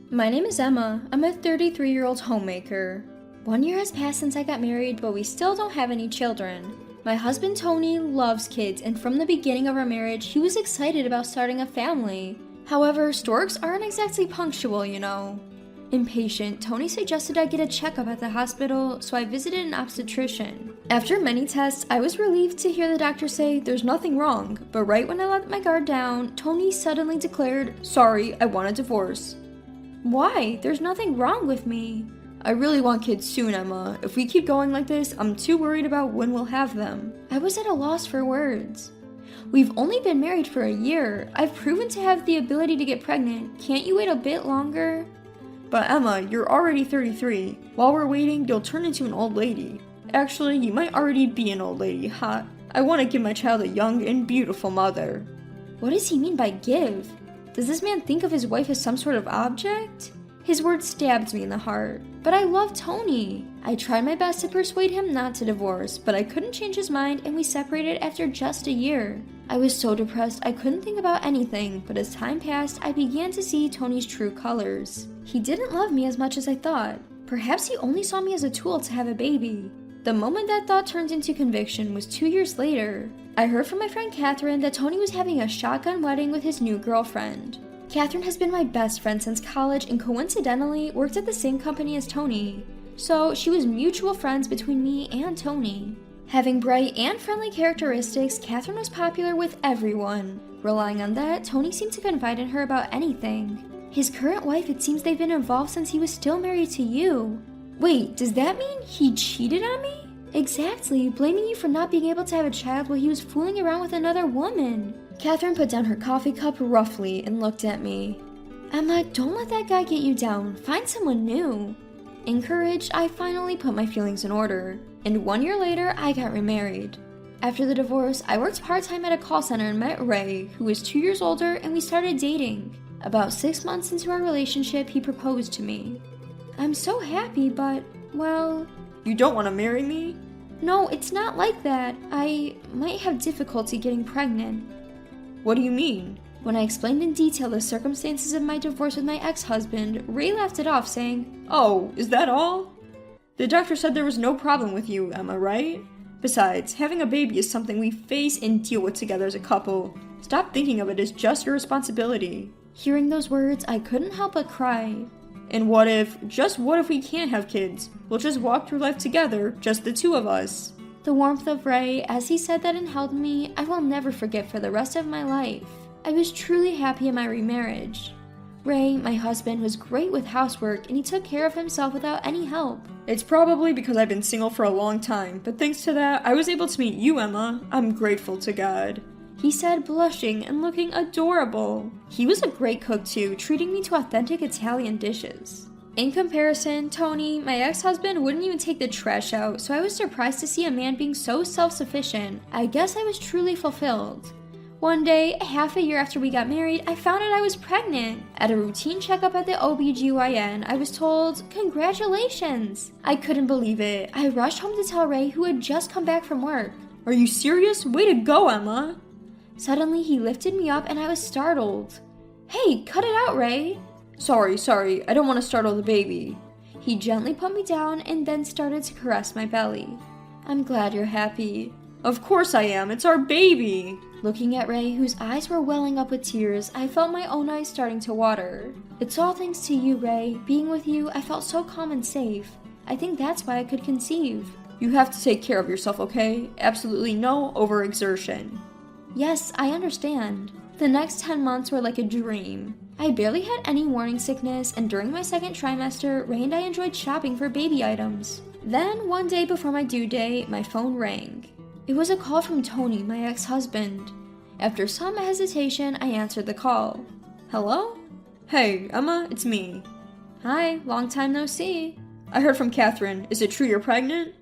My name is Emma. I'm a 33-year-old homemaker. 1 year has passed since I got married, but we still don't have any children. My husband Tony loves kids, and from the beginning of our marriage, he was excited about starting a family. However, storks aren't exactly punctual, you know. Impatient, Tony suggested I get a checkup at the hospital, so I visited an obstetrician. After many tests, I was relieved to hear the doctor say there's nothing wrong, but right when I let my guard down, Tony suddenly declared, "Sorry, I want a divorce." Why? There's nothing wrong with me. I really want kids soon, Emma. If we keep going like this, I'm too worried about when we'll have them. I was at a loss for words. We've only been married for a year. I've proven to have the ability to get pregnant. Can't you wait a bit longer? But Emma, you're already 33. While we're waiting, you'll turn into an old lady. Actually, you might already be an old lady, huh? I want to give my child a young and beautiful mother. What does he mean by give? Does this man think of his wife as some sort of object? His words stabbed me in the heart. But I love Tony. I tried my best to persuade him not to divorce, but I couldn't change his mind and we separated after just a year. I was so depressed I couldn't think about anything, but as time passed, I began to see Tony's true colors. He didn't love me as much as I thought. Perhaps he only saw me as a tool to have a baby. The moment that thought turned into conviction was 2 years later. I heard from my friend Catherine that Tony was having a shotgun wedding with his new girlfriend. Catherine has been my best friend since college and coincidentally worked at the same company as Tony. So she was mutual friends between me and Tony. Having bright and friendly characteristics, Catherine was popular with everyone. Relying on that, Tony seemed to confide in her about anything. His current wife, it seems they've been involved since he was still married to you. Wait, does that mean he cheated on me? Exactly, blaming you for not being able to have a child while he was fooling around with another woman. Catherine put down her coffee cup roughly and looked at me. Emma, don't let that guy get you down. Find someone new. Encouraged, I finally put my feelings in order. And 1 year later, I got remarried. After the divorce, I worked part-time at a call center and met Ray, who was 2 years older, and we started dating. About 6 months into our relationship, he proposed to me. I'm so happy, but, well... You don't want to marry me? No, it's not like that. I might have difficulty getting pregnant. What do you mean? When I explained in detail the circumstances of my divorce with my ex-husband, Ray laughed it off, saying, "Oh, is that all? The doctor said there was no problem with you, Emma, right? Besides, having a baby is something we face and deal with together as a couple. Stop thinking of it as just your responsibility." Hearing those words, I couldn't help but cry. And what if we can't have kids? We'll just walk through life together, just the two of us. The warmth of Ray, as he said that and held me, I will never forget for the rest of my life. I was truly happy in my remarriage. Ray, my husband, was great with housework and he took care of himself without any help. It's probably because I've been single for a long time, but thanks to that, I was able to meet you, Emma. I'm grateful to God. He said, blushing and looking adorable. He was a great cook too, treating me to authentic Italian dishes. In comparison, Tony, my ex-husband, wouldn't even take the trash out, so I was surprised to see a man being so self-sufficient. I guess I was truly fulfilled. One day, half a year after we got married, I found out I was pregnant. At a routine checkup at the OBGYN, I was told, "Congratulations!" I couldn't believe it. I rushed home to tell Ray, who had just come back from work. Are you serious? Way to go, Emma! Suddenly, he lifted me up and I was startled. Hey, cut it out, Ray! Sorry, I don't want to startle the baby. He gently put me down and then started to caress my belly. I'm glad you're happy. Of course I am, it's our baby! Looking at Ray, whose eyes were welling up with tears, I felt my own eyes starting to water. It's all thanks to you, Ray. Being with you, I felt so calm and safe. I think that's why I could conceive. You have to take care of yourself, okay? Absolutely no overexertion. Yes, I understand. The next 10 months were like a dream. I barely had any morning sickness, and during my second trimester, Ray and I enjoyed shopping for baby items. Then, one day before my due date, my phone rang. It was a call from Tony, my ex-husband. After some hesitation, I answered the call. Hello? Hey, Emma, it's me. Hi, long time no see. I heard from Catherine. Is it true you're pregnant?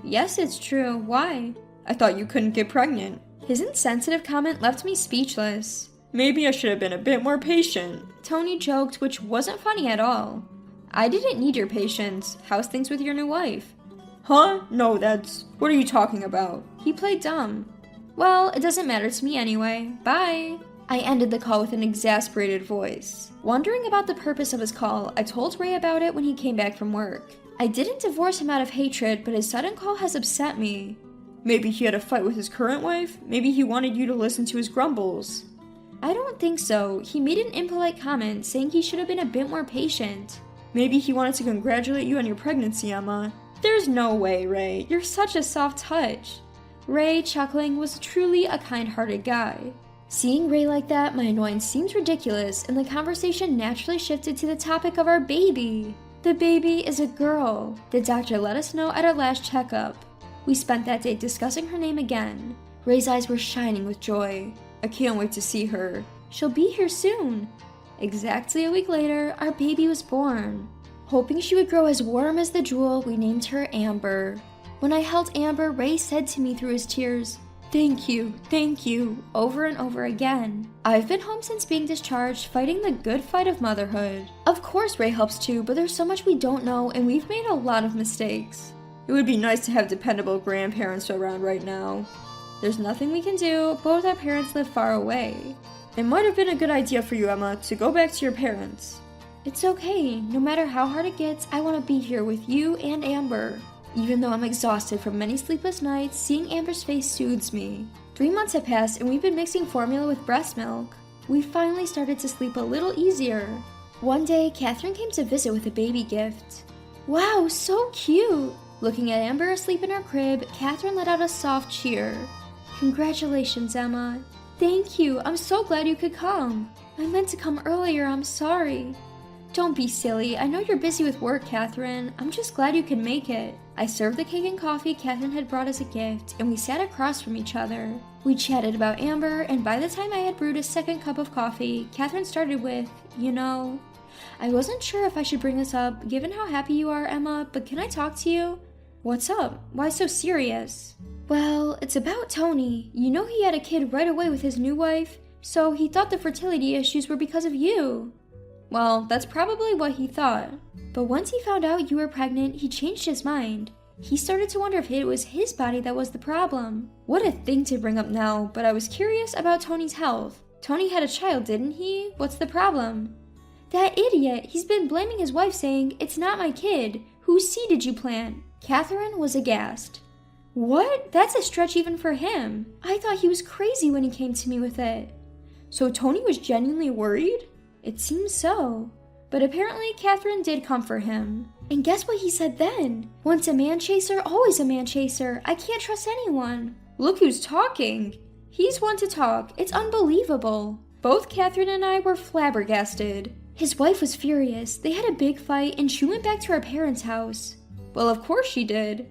Yes, it's true. Why? I thought you couldn't get pregnant. His insensitive comment left me speechless. Maybe I should have been a bit more patient. Tony joked, which wasn't funny at all. I didn't need your patience. How's things with your new wife? Huh? No, what are you talking about? He played dumb. Well, it doesn't matter to me anyway. Bye. I ended the call with an exasperated voice. Wondering about the purpose of his call, I told Ray about it when he came back from work. I didn't divorce him out of hatred, but his sudden call has upset me. Maybe he had a fight with his current wife? Maybe he wanted you to listen to his grumbles. I don't think so. He made an impolite comment saying he should have been a bit more patient. Maybe he wanted to congratulate you on your pregnancy, Emma. There's no way, Ray. You're such a soft touch. Ray, chuckling, was truly a kind-hearted guy. Seeing Ray like that, my annoyance seemed ridiculous, and the conversation naturally shifted to the topic of our baby. The baby is a girl. The doctor let us know at our last checkup. We spent that day discussing her name again. Ray's eyes were shining with joy. I can't wait to see her. She'll be here soon. Exactly a week later, our baby was born. Hoping she would grow as warm as the jewel, we named her Amber. When I held Amber, Ray said to me through his tears, thank you, over and over again. I've been home since being discharged, fighting the good fight of motherhood. Of course Ray helps too, but there's so much we don't know and we've made a lot of mistakes. It would be nice to have dependable grandparents around right now. There's nothing we can do, both our parents live far away. It might have been a good idea for you, Emma, to go back to your parents. It's okay, no matter how hard it gets, I want to be here with you and Amber. Even though I'm exhausted from many sleepless nights, seeing Amber's face soothes me. 3 months have passed and we've been mixing formula with breast milk. We finally started to sleep a little easier. One day, Catherine came to visit with a baby gift. Wow, so cute! Looking at Amber asleep in her crib, Catherine let out a soft cheer. Congratulations, Emma. Thank you, I'm so glad you could come. I meant to come earlier, I'm sorry. Don't be silly, I know you're busy with work, Catherine. I'm just glad you could make it. I served the cake and coffee Catherine had brought as a gift, and we sat across from each other. We chatted about Amber, and by the time I had brewed a second cup of coffee, Catherine started with, I wasn't sure if I should bring this up, given how happy you are, Emma, but can I talk to you? What's up? Why so serious? Well, it's about Tony. You know he had a kid right away with his new wife, so he thought the fertility issues were because of you. Well, that's probably what he thought. But once he found out you were pregnant, he changed his mind. He started to wonder if it was his body that was the problem. What a thing to bring up now, but I was curious about Tony's health. Tony had a child, didn't he? What's the problem? That idiot! He's been blaming his wife saying, it's not my kid. Whose seed did you plant? Catherine was aghast. What? That's a stretch even for him. I thought he was crazy when he came to me with it. So Tony was genuinely worried? It seems so. But apparently Catherine did comfort him. And guess what he said then? Once a man chaser, always a man chaser. I can't trust anyone. Look who's talking. He's one to talk. It's unbelievable. Both Catherine and I were flabbergasted. His wife was furious. They had a big fight and she went back to her parents' house. Well, of course she did.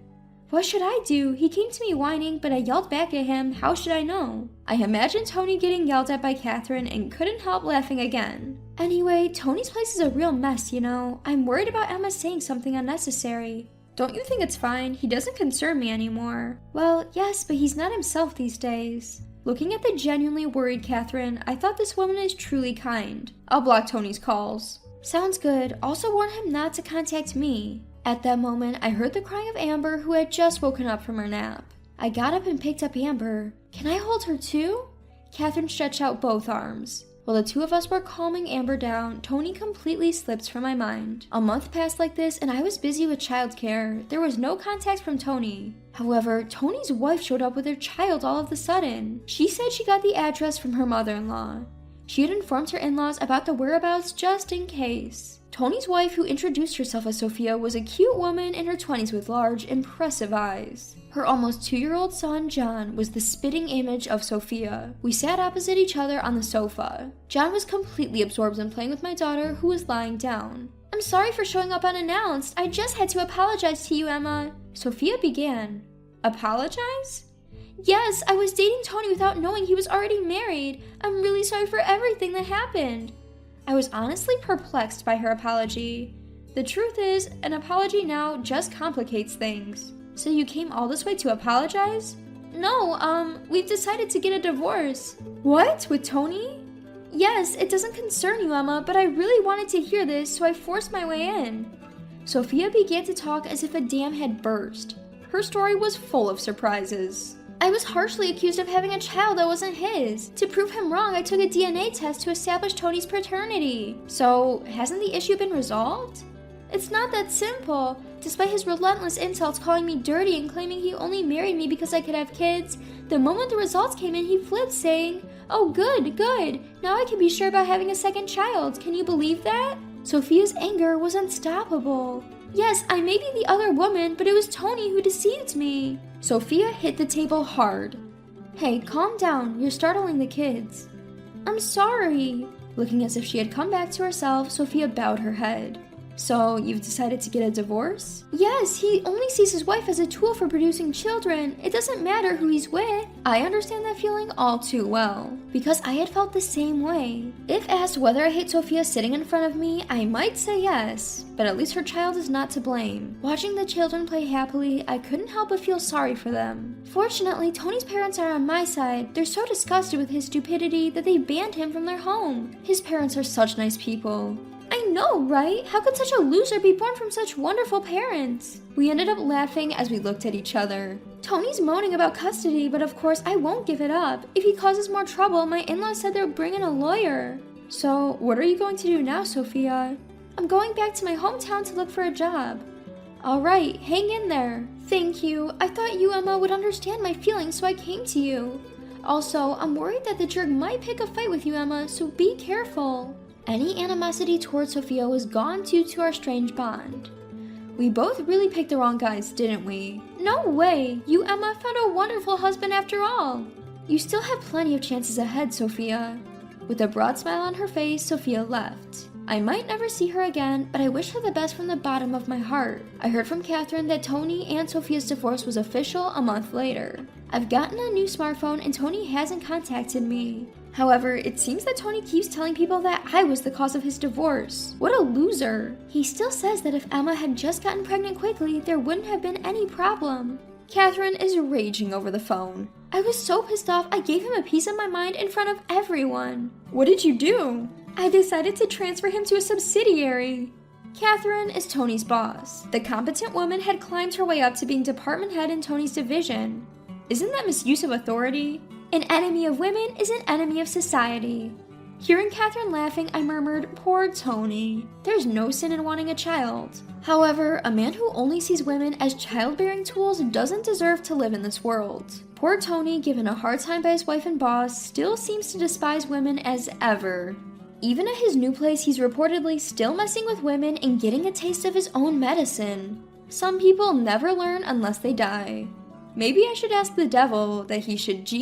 What should I do? He came to me whining, but I yelled back at him. How should I know? I imagined Tony getting yelled at by Catherine and couldn't help laughing again. Anyway, Tony's place is a real mess, I'm worried about Emma saying something unnecessary. Don't you think it's fine? He doesn't concern me anymore. Well, yes, but he's not himself these days. Looking at the genuinely worried Catherine, I thought this woman is truly kind. I'll block Tony's calls. Sounds good. Also warn him not to contact me. At that moment, I heard the crying of Amber, who had just woken up from her nap. I got up and picked up Amber. Can I hold her too? Catherine stretched out both arms. While the two of us were calming Amber down, Tony completely slipped from my mind. A month passed like this and I was busy with childcare. There was no contact from Tony. However, Tony's wife showed up with her child all of a sudden. She said she got the address from her mother-in-law. She had informed her in-laws about the whereabouts just in case. Tony's wife, who introduced herself as Sophia, was a cute woman in her 20s with large, impressive eyes. Her almost 2-year-old son, John, was the spitting image of Sophia. We sat opposite each other on the sofa. John was completely absorbed in playing with my daughter, who was lying down. I'm sorry for showing up unannounced. I just had to apologize to you, Emma. Sophia began. Apologize? Yes, I was dating Tony without knowing he was already married. I'm really sorry for everything that happened. I was honestly perplexed by her apology. The truth is, an apology now just complicates things. So you came all this way to apologize? No, we've decided to get a divorce. What? With Tony? Yes, it doesn't concern you, Emma, but I really wanted to hear this, so I forced my way in. Sophia began to talk as if a dam had burst. Her story was full of surprises. I was harshly accused of having a child that wasn't his. To prove him wrong, I took a DNA test to establish Tony's paternity. So, hasn't the issue been resolved? It's not that simple. Despite his relentless insults calling me dirty and claiming he only married me because I could have kids, the moment the results came in, he flipped, saying, "Oh, good, good. Now I can be sure about having a second child. Can you believe that?" Sophia's anger was unstoppable. Yes, I may be the other woman, but it was Tony who deceived me. Sophia hit the table hard. Hey, calm down. You're startling the kids. I'm sorry. Looking as if she had come back to herself, Sophia bowed her head. So, you've decided to get a divorce? Yes, he only sees his wife as a tool for producing children. It doesn't matter who he's with. I understand that feeling all too well, because I had felt the same way. If asked whether I hate Sophia sitting in front of me, I might say yes, but at least her child is not to blame. Watching the children play happily, I couldn't help but feel sorry for them. Fortunately, Tony's parents are on my side. They're so disgusted with his stupidity that they banned him from their home. His parents are such nice people. I know, right? How could such a loser be born from such wonderful parents? We ended up laughing as we looked at each other. Tony's moaning about custody, but of course I won't give it up. If he causes more trouble, my in-laws said they'll bring in a lawyer. So, what are you going to do now, Sophia? I'm going back to my hometown to look for a job. Alright, hang in there. Thank you. I thought you, Emma, would understand my feelings, so I came to you. Also, I'm worried that the jerk might pick a fight with you, Emma, so be careful. Any animosity towards Sophia was gone due to our strange bond. We both really picked the wrong guys, didn't we? No way! You, Emma, found a wonderful husband after all! You still have plenty of chances ahead, Sophia. With a broad smile on her face, Sophia left. I might never see her again, but I wish her the best from the bottom of my heart. I heard from Catherine that Tony and Sophia's divorce was official a month later. I've gotten a new smartphone and Tony hasn't contacted me. However, it seems that Tony keeps telling people that I was the cause of his divorce. What a loser. He still says that if Emma had just gotten pregnant quickly, there wouldn't have been any problem. Catherine is raging over the phone. I was so pissed off I gave him a piece of my mind in front of everyone. What did you do? I decided to transfer him to a subsidiary. Catherine is Tony's boss. The competent woman had climbed her way up to being department head in Tony's division. Isn't that misuse of authority? An enemy of women is an enemy of society. Hearing Catherine laughing, I murmured, "Poor Tony. There's no sin in wanting a child." However, a man who only sees women as childbearing tools doesn't deserve to live in this world. Poor Tony, given a hard time by his wife and boss, still seems to despise women as ever. Even at his new place, he's reportedly still messing with women and getting a taste of his own medicine. Some people never learn unless they die. Maybe I should ask the devil that he should